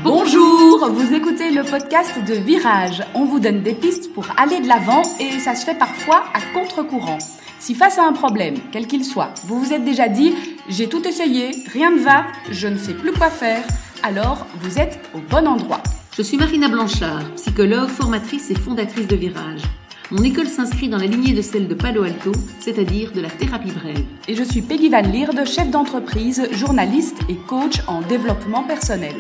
Bonjour, vous écoutez le podcast de Virage. On vous donne des pistes pour aller de l'avant et ça se fait parfois à contre-courant. Si face à un problème, quel qu'il soit, vous vous êtes déjà dit « j'ai tout essayé, rien ne va, je ne sais plus quoi faire », alors vous êtes au bon endroit. Je suis Marina Blanchard, psychologue, formatrice et fondatrice de Virage. Mon école s'inscrit dans la lignée de celle de Palo Alto, c'est-à-dire de la thérapie brève. Et je suis Peggy Van Lierde, chef d'entreprise, journaliste et coach en développement personnel.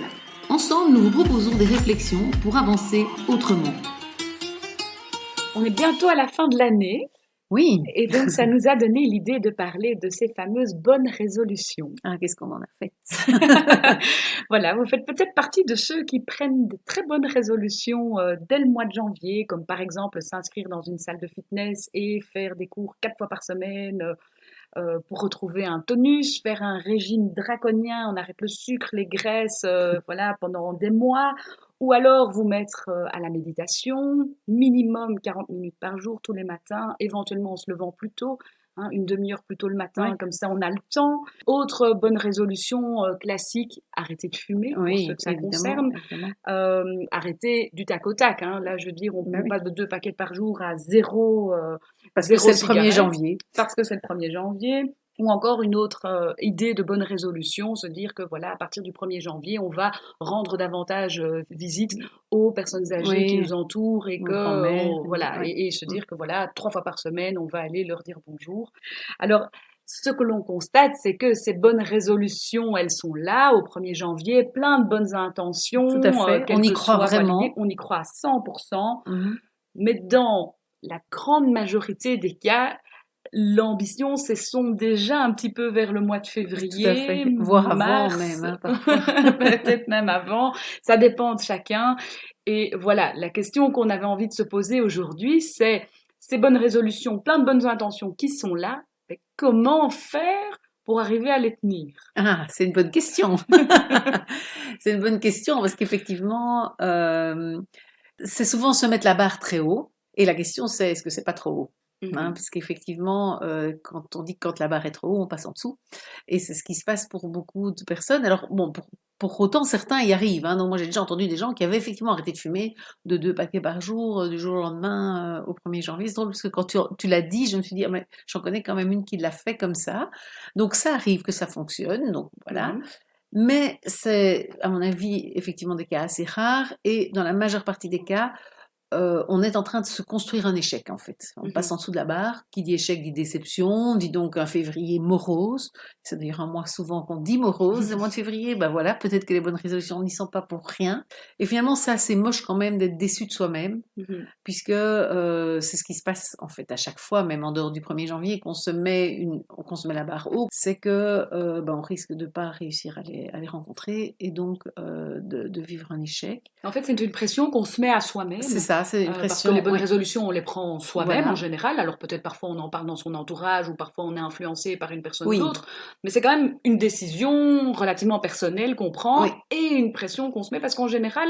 Ensemble, nous vous proposons des réflexions pour avancer autrement. On est bientôt à la fin de l'année. Oui. Et donc, ça nous a donné l'idée de parler de ces fameuses bonnes résolutions. Ah, qu'est-ce qu'on en a fait? Voilà, vous faites peut-être partie de ceux qui prennent de très bonnes résolutions dès le mois de janvier, comme par exemple s'inscrire dans une salle de fitness et faire des cours 4 fois par semaine pour retrouver un tonus, faire un régime draconien, on arrête le sucre, les graisses, voilà, pendant des mois. Ou alors vous mettre à la méditation, minimum 40 minutes par jour tous les matins, éventuellement en se levant plus tôt, une demi-heure plus tôt le matin, comme ça on a le temps. Autre bonne résolution classique, arrêter de fumer, pour ceux que ça concerne. Arrêter du tac au tac. Là, je veux dire, on passe de 2 paquets par jour à zéro. Parce que c'est le 1er janvier. Parce que c'est le 1er janvier. Ou encore une autre idée de bonne résolution, se dire que voilà, à partir du 1er janvier, on va rendre davantage visite aux personnes âgées qui nous entourent et que voilà, et se dire que voilà, 3 fois par semaine, on va aller leur dire bonjour. Alors, ce que l'on constate, c'est que ces bonnes résolutions, elles sont là au 1er janvier, plein de bonnes intentions. Tout à fait, on y croit vraiment. Validées, on y croit à 100%, mais dans la grande majorité des cas, l'ambition s'essombre déjà un petit peu vers le mois de février, tout à fait. Voire mars, avant même. peut-être même avant, ça dépend de chacun. Et voilà, la question qu'on avait envie de se poser aujourd'hui, c'est ces bonnes résolutions, plein de bonnes intentions qui sont là, mais comment faire pour arriver à les tenir? Ah, c'est une bonne question. C'est une bonne question parce qu'effectivement, c'est souvent se mettre la barre très haut. Et la question, c'est est-ce que c'est pas trop haut? Parce qu'effectivement, quand on dit que quand la barre est trop haut, on passe en dessous. Et c'est ce qui se passe pour beaucoup de personnes. Alors, bon, pour autant, certains y arrivent. Donc, moi, j'ai déjà entendu des gens qui avaient effectivement arrêté de fumer de 2 paquets par jour, du jour au lendemain, au 1er janvier. C'est drôle parce que quand tu l'as dit, je me suis dit, mais j'en connais quand même une qui l'a fait comme ça. Donc, ça arrive que ça fonctionne. Donc, voilà. Mais c'est, à mon avis, effectivement des cas assez rares. Et dans la majeure partie des cas, on est en train de se construire un échec, en fait. On passe en dessous de la barre. Qui dit échec dit déception, dit donc un février morose. C'est d'ailleurs un mois souvent qu'on dit morose, le mois de février. Ben voilà, peut-être que les bonnes résolutions n'y sont pas pour rien. Et finalement, c'est assez moche quand même d'être déçu de soi-même, puisque c'est ce qui se passe, en fait, à chaque fois, même en dehors du 1er janvier, qu'on se met la barre haut, c'est que on risque de pas réussir à les rencontrer et donc de vivre un échec. En fait, c'est une pression qu'on se met à soi-même. C'est ça, c'est une pression. Parce que les bonnes résolutions, on les prend soi-même en général. Alors peut-être parfois on en parle dans son entourage ou parfois on est influencé par une personne ou l'autre. Mais c'est quand même une décision relativement personnelle qu'on prend et une pression qu'on se met parce qu'en général,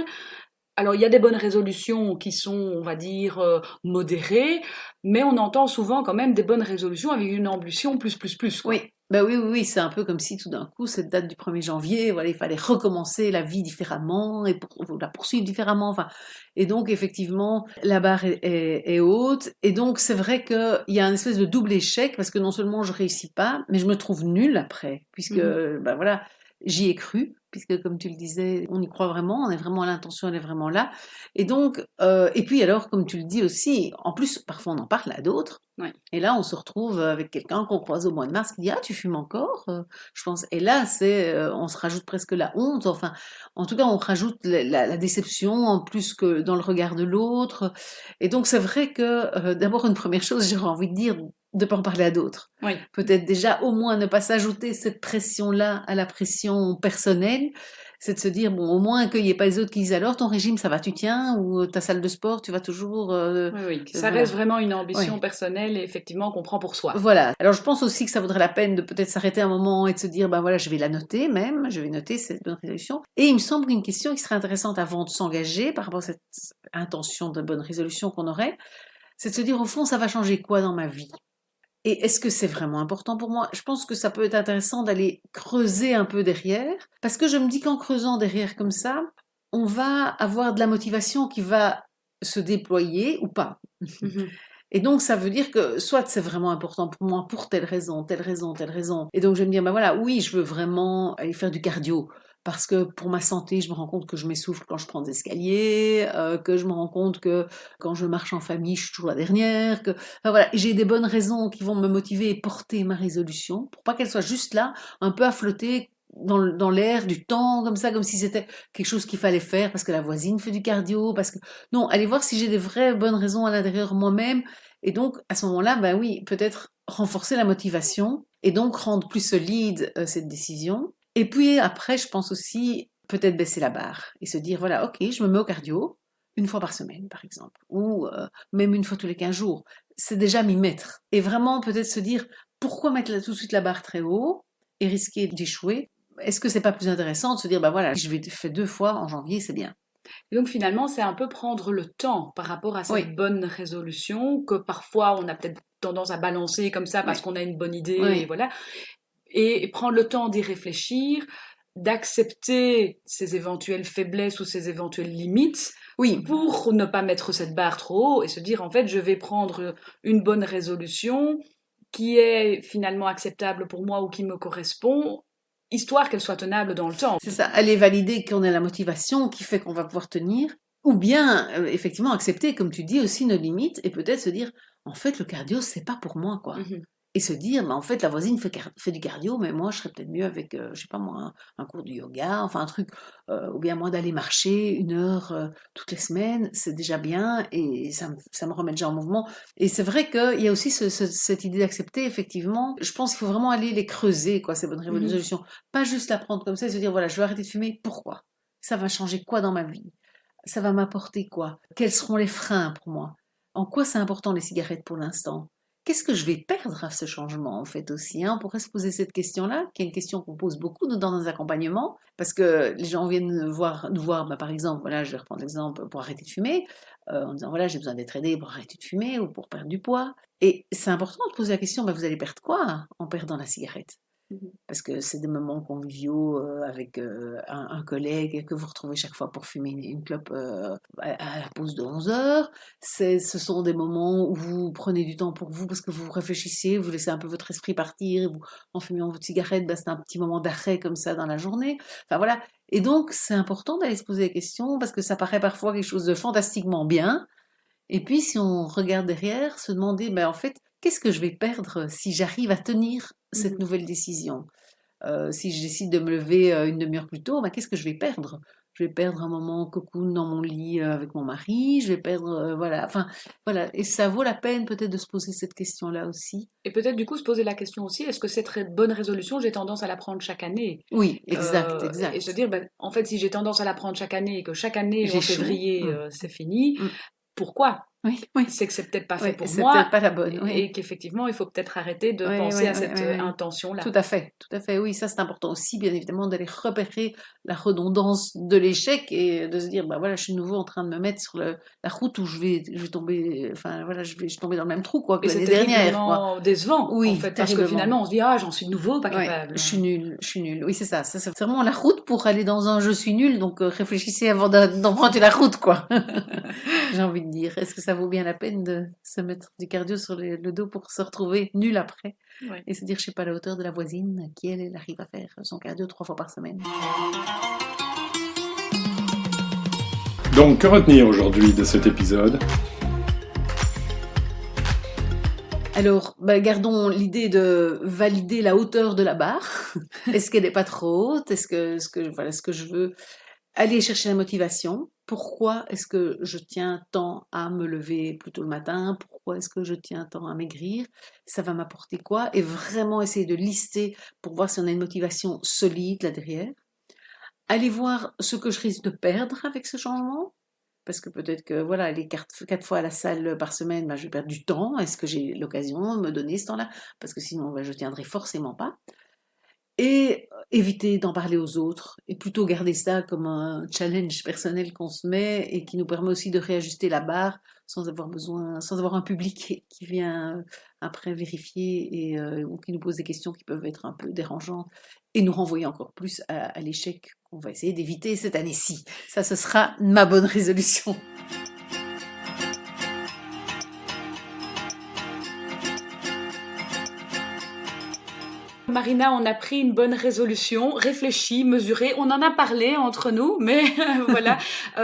alors il y a des bonnes résolutions qui sont, on va dire, modérées, mais on entend souvent quand même des bonnes résolutions avec une ambition plus. Quoi. Oui, c'est un peu comme si tout d'un coup, cette date du 1er janvier, voilà, il fallait recommencer la vie différemment et la poursuivre différemment. Enfin, et donc, effectivement, la barre est haute. Et donc, c'est vrai qu'il y a un espèce de double échec parce que non seulement je réussis pas, mais je me trouve nulle après, puisque, voilà, j'y ai cru, puisque comme tu le disais, on y croit vraiment, l'intention elle est vraiment là. Et donc, et puis alors, comme tu le dis aussi, en plus, parfois on en parle à d'autres. Et là, on se retrouve avec quelqu'un qu'on croise au mois de mars qui dit « Ah, tu fumes encore ?» Je pense. Et là, on se rajoute presque la honte. Enfin, en tout cas, on rajoute la déception en plus que dans le regard de l'autre. Et donc, c'est vrai que d'abord, une première chose, j'aurais envie de dire, de ne pas en parler à d'autres. Peut-être déjà, au moins, ne pas s'ajouter cette pression-là à la pression personnelle. C'est de se dire, bon, au moins qu'il n'y ait pas les autres qui disent alors ton régime, ça va, tu tiens, ou ta salle de sport, tu vas toujours... ça reste vraiment une ambition personnelle et effectivement qu'on prend pour soi. Voilà. Alors je pense aussi que ça vaudrait la peine de peut-être s'arrêter un moment et de se dire, voilà, je vais la noter même, je vais noter cette bonne résolution. Et il me semble qu'une question qui serait intéressante avant de s'engager par rapport à cette intention de bonne résolution qu'on aurait, c'est de se dire, au fond, ça va changer quoi dans ma vie ? Et est-ce que c'est vraiment important pour moi ? Je pense que ça peut être intéressant d'aller creuser un peu derrière, parce que je me dis qu'en creusant derrière comme ça, on va avoir de la motivation qui va se déployer ou pas. Mhm. Et donc, ça veut dire que soit c'est vraiment important pour moi pour telle raison, telle raison, telle raison. Et donc, je vais me dire, ben voilà, oui, je veux vraiment aller faire du cardio. Parce que pour ma santé, je me rends compte que je m'essouffle quand je prends des escaliers, que je me rends compte que quand je marche en famille, je suis toujours la dernière. Enfin, voilà, j'ai des bonnes raisons qui vont me motiver et porter ma résolution pour pas qu'elle soit juste là, un peu à flotter dans l'air du temps, comme ça, comme si c'était quelque chose qu'il fallait faire parce que la voisine fait du cardio, parce que... Non, allez voir si j'ai des vraies bonnes raisons à l'intérieur moi-même. Et donc, à ce moment-là, ben oui, peut-être renforcer la motivation et donc rendre plus solide cette décision. Et puis après, je pense aussi peut-être baisser la barre et se dire, voilà, ok, je me mets au cardio une fois par semaine, par exemple, ou même une fois tous les 15 jours. C'est déjà m'y mettre. Et vraiment peut-être se dire, pourquoi mettre tout de suite la barre très haut et risquer d'échouer? Est-ce que c'est pas plus intéressant de se dire, ben voilà, je vais faire 2 fois en janvier, c'est bien. Et donc finalement, c'est un peu prendre le temps par rapport à Oui, cette bonne résolution que parfois on a peut-être tendance à balancer comme ça oui, parce qu'on a une bonne idée et oui, voilà. Et prendre le temps d'y réfléchir, d'accepter ses éventuelles faiblesses ou ses éventuelles limites oui, pour ne pas mettre cette barre trop haut et se dire en fait je vais prendre une bonne résolution qui est finalement acceptable pour moi ou qui me correspond, histoire qu'elle soit tenable dans le temps. c'est ça. Aller valider qu'on a la motivation qui fait qu'on va pouvoir tenir, ou bien effectivement accepter, comme tu dis, aussi nos limites et peut-être se dire, en fait, le cardio, c'est pas pour moi, quoi. Mhm. Et se dire, bah, en fait, la voisine fait du cardio, mais moi, je serais peut-être mieux avec, je sais pas moi, un cours de yoga, enfin un truc, ou bien moi d'aller marcher 1 heure toutes les semaines, c'est déjà bien et ça me remet déjà en mouvement. Et c'est vrai qu'il y a aussi cette idée d'accepter, effectivement. Je pense qu'il faut vraiment aller les creuser, quoi, ces bonnes Mhm. résolutions. Pas juste la prendre comme ça et se dire, voilà, je vais arrêter de fumer, pourquoi? Ça va changer quoi dans ma vie? Ça va m'apporter quoi? Quels seront les freins pour moi? En quoi c'est important les cigarettes pour l'instant? Qu'est-ce que je vais perdre à ce changement en fait aussi, hein? On pourrait se poser cette question-là, qui est une question qu'on pose beaucoup dans nos accompagnements, parce que les gens viennent nous voir bah, par exemple, voilà, je vais reprendre l'exemple pour arrêter de fumer, en disant voilà, j'ai besoin d'être aidé pour arrêter de fumer ou pour perdre du poids. Et c'est important de poser la question, bah, vous allez perdre quoi en perdant la cigarette? Mhm. Parce que c'est des moments conviviaux avec un collègue que vous retrouvez chaque fois pour fumer une clope à la pause de 11 heures. Ce sont des moments où vous prenez du temps pour vous parce que vous réfléchissez, vous laissez un peu votre esprit partir, et vous, en fumant votre cigarette, bah, c'est un petit moment d'arrêt comme ça dans la journée. Enfin voilà. Et donc, c'est important d'aller se poser des questions parce que ça paraît parfois quelque chose de fantastiquement bien. Et puis, si on regarde derrière, se demander, ben, en fait, qu'est-ce que je vais perdre si j'arrive à tenir cette Mhm. nouvelle décision? Si je décide de me lever une demi-heure plus tôt, ben, qu'est-ce que je vais perdre? Je vais perdre un moment cocoon dans mon lit avec mon mari, je vais perdre, voilà, enfin, voilà. Et ça vaut la peine peut-être de se poser cette question-là aussi. Et peut-être du coup se poser la question aussi, est-ce que cette bonne résolution, j'ai tendance à la prendre chaque année? Oui, exact, Et se exact. dire, ben, en fait, si j'ai tendance à la prendre chaque année et que chaque année, en J'échoue. février, c'est fini, Mm. pourquoi? Oui, oui, C'est que c'est peut-être pas fait oui, pour c'est peut-être moi pas la bonne, oui. et qu'effectivement, il faut peut-être arrêter de Oui, penser oui, à oui, cette oui, oui. intention-là. Tout à fait, oui, ça c'est important aussi, bien évidemment, d'aller repérer la redondance de l'échec et de se dire, bah voilà, je suis de nouveau en train de me mettre sur la route où je vais tomber, enfin voilà, je vais tomber dans le même trou, quoi, que Et c'est l'année dernière, quoi. terriblement décevant, en Oui, fait, parce que terriblement. finalement, on se dit, ah, j'en suis de nouveau pas Oui, capable. je suis nulle, je suis nulle. Oui, c'est ça. Ça, c'est vraiment la route pour aller dans un je suis nulle. Donc, réfléchissez avant d'emprunter la route, quoi. J'ai envie de dire. Est-ce que ça vaut bien la peine de se mettre du cardio sur le dos pour se retrouver nul après Ouais. et se dire, je suis pas à la hauteur de la voisine qui, elle arrive à faire son cardio 3 fois par semaine. Donc, que retenir aujourd'hui de cet épisode? Alors, bah, gardons l'idée de valider la hauteur de la barre. Est-ce qu'elle n'est pas trop haute? Voilà, est-ce que je veux aller chercher la motivation? Pourquoi est-ce que je tiens tant à me lever plus tôt le matin? Pourquoi est-ce que je tiens tant à maigrir? Ça va m'apporter quoi? Et vraiment essayer de lister pour voir si on a une motivation solide là derrière. Aller voir ce que je risque de perdre avec ce changement. Parce que peut-être que voilà, aller 4 fois à la salle par semaine, ben, je vais perdre du temps. Est-ce que j'ai l'occasion de me donner ce temps-là? Parce que sinon, ben, je tiendrai forcément pas. Et éviter d'en parler aux autres et plutôt garder ça comme un challenge personnel qu'on se met et qui nous permet aussi de réajuster la barre sans avoir un public qui vient après vérifier ou qui nous pose des questions qui peuvent être un peu dérangeantes et nous renvoyer encore plus à l'échec qu'on va essayer d'éviter cette année-ci. Ça, ce sera ma bonne résolution. Marina, on a pris une bonne résolution, réfléchie, mesurée, on en a parlé entre nous, mais voilà,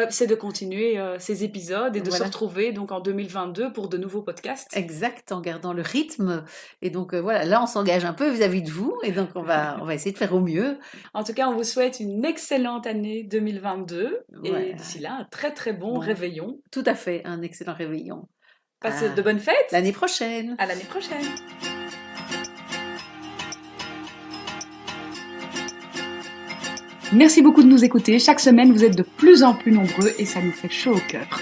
c'est de continuer ces épisodes et de se retrouver donc en 2022 pour de nouveaux podcasts. Exact, en gardant le rythme. Et donc voilà, là on s'engage un peu vis-à-vis de vous et donc on va essayer de faire au mieux. En tout cas, on vous souhaite une excellente année 2022 et d'ici là, un très très bon réveillon. Tout à fait, un excellent réveillon. Passez de bonnes fêtes. L'année prochaine. À l'année prochaine. Merci beaucoup de nous écouter. Chaque semaine, vous êtes de plus en plus nombreux et ça nous fait chaud au cœur.